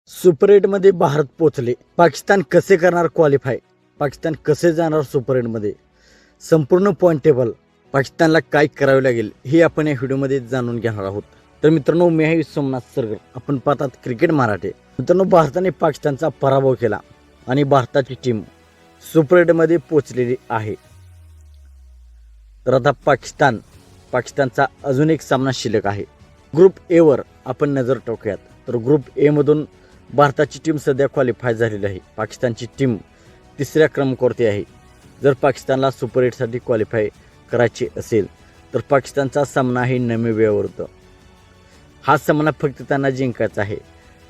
Super एटमध्ये Bharat पोहोचले. पाकिस्तान कसे करणार क्वालिफाय, पाकिस्तान कसे जाणार सुपर एटमध्ये, संपूर्ण पॉईंट टेबल, पाकिस्तानला काय करावे लागेल हे आपण या व्हिडिओमध्ये जाणून घेणार आहोत. तर मित्रांनो, मी आहे सोमनाथ सरगर, आपण पाहतात क्रिकेट मराठी. मित्रांनो, भारताने पाकिस्तानचा पराभव केला आणि भारताची टीम सुपर एटमध्ये पोहोचलेली आहे. तर आता पाकिस्तानचा अजून एक सामना शिल्लक आहे. ग्रुप ए वर आपण नजर टाकूयात. तर ग्रुप ए मधून भारताची टीम सध्या क्वालिफाय झालेली आहे. पाकिस्तानची टीम तिसऱ्या क्रमांकावरती आहे. जर पाकिस्तानला सुपर एटसाठी क्वालिफाय करायचे असेल तर पाकिस्तानचा सामना आहे नामिबियाविरुद्ध. हा सामना फक्त त्यांना जिंकायचा आहे.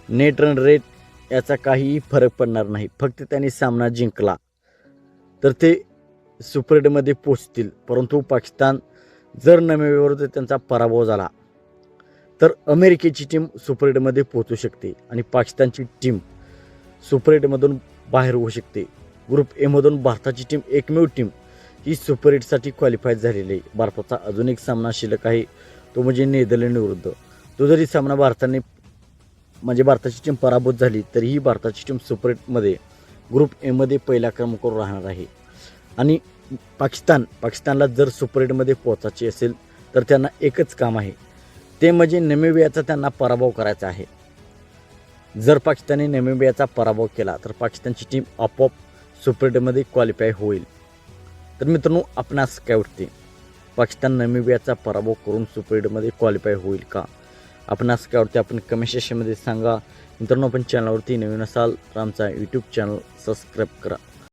नेट रन रेट याचा काहीही फरक पडणार नाही. फक्त त्यांनी सामना जिंकला तर ते सुपर एटमध्ये पोहोचतील. परंतु पाकिस्तान जर नामिबियाविरुद्ध त्यांचा पराभव झाला तर अमेरिकेची टीम सुपर एटमध्ये पोहोचू शकते आणि पाकिस्तानची टीम सुपर एटमधून बाहेर होऊ शकते. ग्रुप एमधून भारताची टीम एकमेव टीम ही सुपर एटसाठी क्वालिफाय झालेली आहे. भारताचा अजून एक सामना शिल्लक आहे, तो म्हणजे नेदरलँड विरुद्ध. तो जरी सामना भारताची टीम पराभूत झाली तरीही भारताची टीम सुपर एटमध्ये ग्रुप एमध्ये पहिल्या क्रमांकावर राहणार आहे. आणि पाकिस्तानला जर सुपर एटमध्ये पोहोचायचे असेल तर त्यांना एकच काम आहे, ते म्हणजे नामिबियाचा त्यांना पराभव करायचा आहे. जर पाकिस्तानने नामिबियाचा पराभव केला तर पाकिस्तानची टीम आपोआप सुपर एटमध्ये क्वालिफाय होईल. तर मित्रांनो, आपणास काय वाटते, पाकिस्तान नामिबियाचा पराभव करून सुपर एटमध्ये क्वालिफाय होईल का? आपणास काय वाटते आपण कमेंट सेक्शनमध्ये सांगा. मित्रांनो, आपण चॅनलवरती नवीन असाल तर आमचा यूट्यूब चॅनल सबस्क्राईब करा.